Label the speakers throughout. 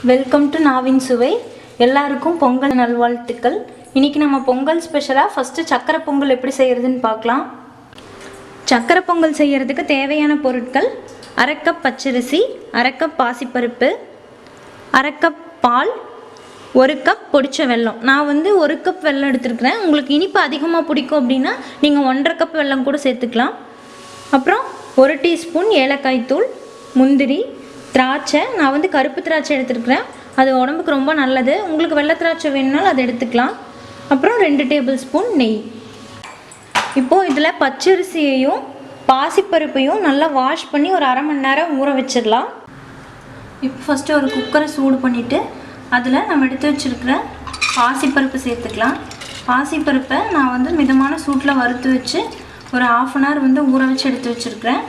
Speaker 1: Welcome to நாவின் சுவை. எல்லாருக்கும் பொங்கல் நல்வாழ்த்துக்கள். இன்னைக்கு நம்ம பொங்கல் ஸ்பெஷலாக ஃபஸ்ட்டு சக்கரை பொங்கல் எப்படி செய்கிறதுன்னு பார்க்கலாம். சக்கரை பொங்கல் செய்கிறதுக்கு தேவையான பொருட்கள்: அரை கப் பச்சரிசி, அரை கப் பாசிப்பருப்பு, அரை கப் பால், ஒரு கப் பொடிச்ச வெல்லம். நான் ஒரு கப் வெல்லம் எடுத்துருக்கிறேன். உங்களுக்கு இனிப்பு அதிகமாக பிடிக்கும் அப்படின்னா நீங்கள் 1.5 கப் வெல்லம் கூட சேர்த்துக்கலாம். அப்புறம் 1 டீஸ்பூன் ஏலக்காய் தூள், முந்திரி, திராட்சை. நான் கருப்பு திராட்சை எடுத்துருக்கிறேன், அது உடம்புக்கு ரொம்ப நல்லது. உங்களுக்கு வெள்ளை திராட்சை வேணுனாலும் அதை எடுத்துக்கலாம். அப்புறம் 2 டேபிள் ஸ்பூன் நெய். இப்போது இதில் பச்சரிசியையும் பாசிப்பருப்பையும் நல்லா வாஷ் பண்ணி ஒரு அரை மணி நேரம் ஊற வச்சிடலாம். இப்போ ஃபஸ்ட்டு ஒரு குக்கரை சூடு பண்ணிவிட்டு அதில் நம்ம எடுத்து வச்சுருக்கிற பாசிப்பருப்பு சேர்த்துக்கலாம். பாசிப்பருப்பை நான் மிதமான சூட்டில் வறுத்து வச்சு ஒரு 1/2 அன் ஹவர் ஊற வச்சு எடுத்து வச்சுருக்கிறேன்.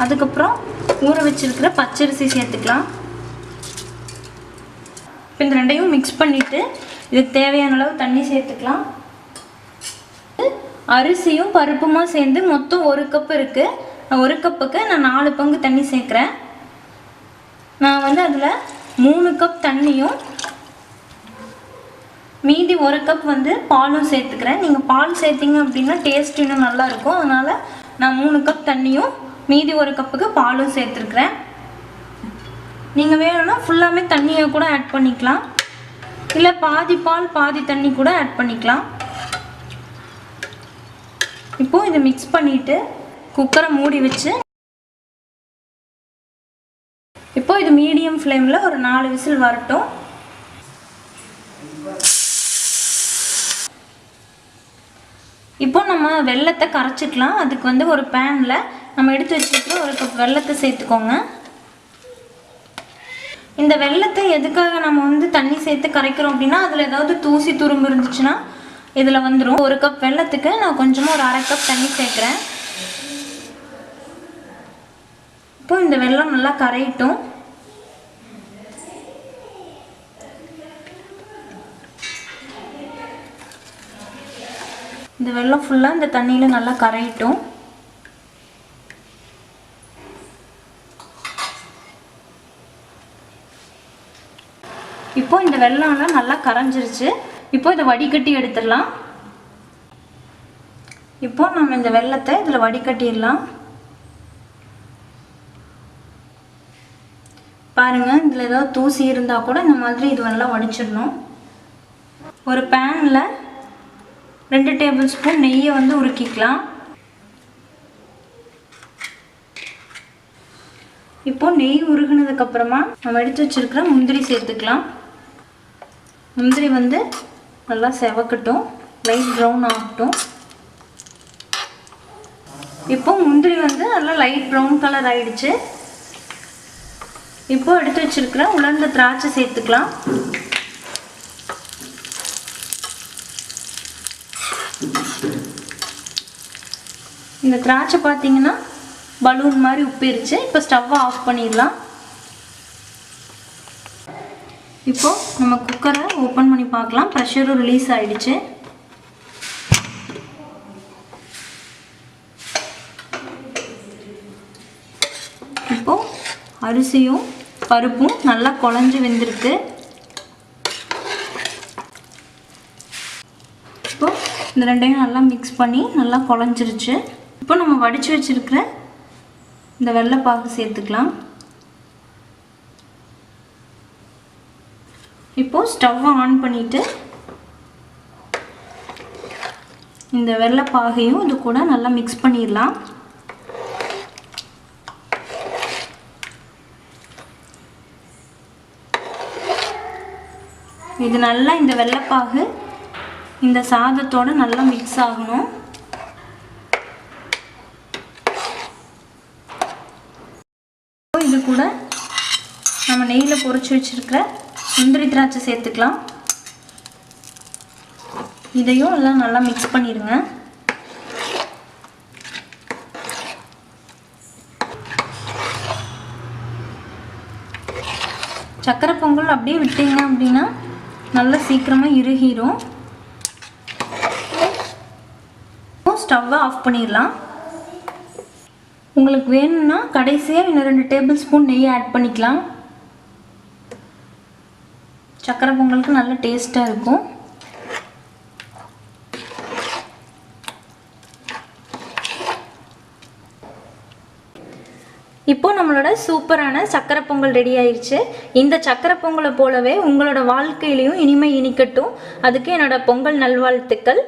Speaker 1: அதுக்கப்புறம் ஊற வச்சுருக்கிற பச்சரிசி சேர்த்துக்கலாம். இப்போ இந்த ரெண்டையும் மிக்ஸ் பண்ணிவிட்டு இதுக்கு தேவையான அளவு தண்ணி சேர்த்துக்கலாம். அரிசியும் பருப்புமா சேர்ந்து மொத்தம் 1 கப் இருக்குது. 1 கப்புக்கு நான் 4 பங்கு தண்ணி சேர்க்குறேன். நான் அதில் 3 கப் தண்ணியும் மீதி 1 கப் பாலும் சேர்த்துக்கிறேன். நீங்கள் பால் சேர்த்திங்க அப்படின்னா டேஸ்ட் இன்னும் நல்லாயிருக்கும். அதனால் நான் 3 கப் தண்ணியும் மீதி 1 கப்புக்கு பாலும் சேர்த்துருக்குறேன். நீங்கள் வேணும்னா ஃபுல்லாமே தண்ணியை கூட ஆட் பண்ணிக்கலாம், இல்லை பாதி பால் பாதி தண்ணி கூட ஆட் பண்ணிக்கலாம். இப்போது இதை மிக்ஸ் பண்ணிவிட்டு குக்கரை மூடி வச்சு இப்போது இது மீடியம் ஃப்ளேமில் ஒரு 4 விசில் வரட்டும். இப்போ நம்ம வெல்லத்தை கரைச்சிக்கலாம். அதுக்கு ஒரு பேனில் நம்ம எடுத்து வச்சுருக்கிற 1 கப் வெல்லத்தை சேர்த்துக்கோங்க. இந்த வெல்லத்தை எதுக்காக நம்ம தண்ணி சேர்த்து கரைக்கிறோம் அப்படின்னா அதில் ஏதாவது தூசி துரும்பு இருந்துச்சுன்னா இதில் வந்துடும். 1 கப் வெல்லத்துக்கு நான் கொஞ்சமாக ஒரு அரை கப் தண்ணி சேர்க்குறேன். இப்போ இந்த வெல்லம் நல்லா கரையட்டும். இந்த வெல்லம் ஃபுல்லாக இந்த தண்ணியில் நல்லா கரையட்டும். இப்போ இந்த வெல்லம்லாம் நல்லா கரைஞ்சிருச்சு. இப்போ இதை வடிகட்டி எடுத்துடலாம். இப்போ நம்ம இந்த வெல்லத்தை இதில் வடிகட்டிடலாம். பாருங்கள், இதில் ஏதாவது தூசி இருந்தால் கூட இந்த மாதிரி இது நல்லா வடிச்சிடணும். ஒரு பேனில் 2 டேபிள் ஸ்பூன் நெய்யை உருக்கிக்கலாம். இப்போ நெய் உருகினதுக்கப்புறமா நம்ம எடுத்து வச்சுருக்கிற முந்திரி சேர்த்துக்கலாம். முந்திரி நல்லா செவக்கட்டும், லைட் ப்ரௌன் ஆகட்டும். இப்போ முந்திரி நல்லா லைட் ப்ரௌன் கலர் ஆயிடுச்சு. இப்போ எடுத்து வச்சிருக்கிற உலர்ந்த திராட்சை சேர்த்துக்கலாம். இந்த திராட்சை பார்த்தீங்கன்னா பலூன் மாதிரி உப்பிருச்சு. இப்போ ஸ்டவ்வை ஆஃப் பண்ணிடலாம். இப்போ நம்ம குக்கரை ஓப்பன் பண்ணி பார்க்கலாம். ப்ரெஷரும் ரிலீஸ் ஆகிடுச்சு. இப்போது அரிசியும் பருப்பும் நல்லா குழஞ்சி வெந்திருக்கு. இப்போ இந்த ரெண்டையும் நல்லா மிக்ஸ் பண்ணி நல்லா குழஞ்சிருச்சு. இப்போ நம்ம வடித்து வச்சுருக்கிற இந்த வெள்ளைப்பாகு சேர்த்துக்கலாம். இப்போது ஸ்டவ்வை ஆன் பண்ணிவிட்டு இந்த வெள்ளைப்பாகையும் இது கூட நல்லா மிக்ஸ் பண்ணிடலாம். இது நல்லா இந்த வெள்ளைப்பாகு இந்த சாதத்தோடு நல்லா மிக்ஸ் ஆகணும். இது கூட நம்ம நெய்யில் பொரிச்சு வச்சுருக்கிற முந்திரி திராட்சை சேர்த்துக்கலாம். இதையும் எல்லாம் நல்லா மிக்ஸ் பண்ணிடுங்க. சக்கரை பொங்கல் அப்படியே விட்டீங்க அப்படின்னா நல்லா சீக்கிரமாக இறுகிரும். ஸ்டவ்வை ஆஃப் பண்ணிடலாம். உங்களுக்கு வேணும்னா கடைசியாக இன்னும் 2 டேபிள் ஸ்பூன் நெய் ஆட் பண்ணிக்கலாம். சக்கரை பொங்கலுக்கு நல்ல டேஸ்ட்டாக இருக்கும். இப்போ நம்மளோட சூப்பரான சக்கரை பொங்கல் ரெடி ஆயிடுச்சு. இந்த சக்கரை பொங்கலை போலவே உங்களோட வாழ்க்கையிலையும் இனிமை இனிக்கட்டும். அதுக்கு என்னோட பொங்கல் நல்வாழ்த்துக்கள்.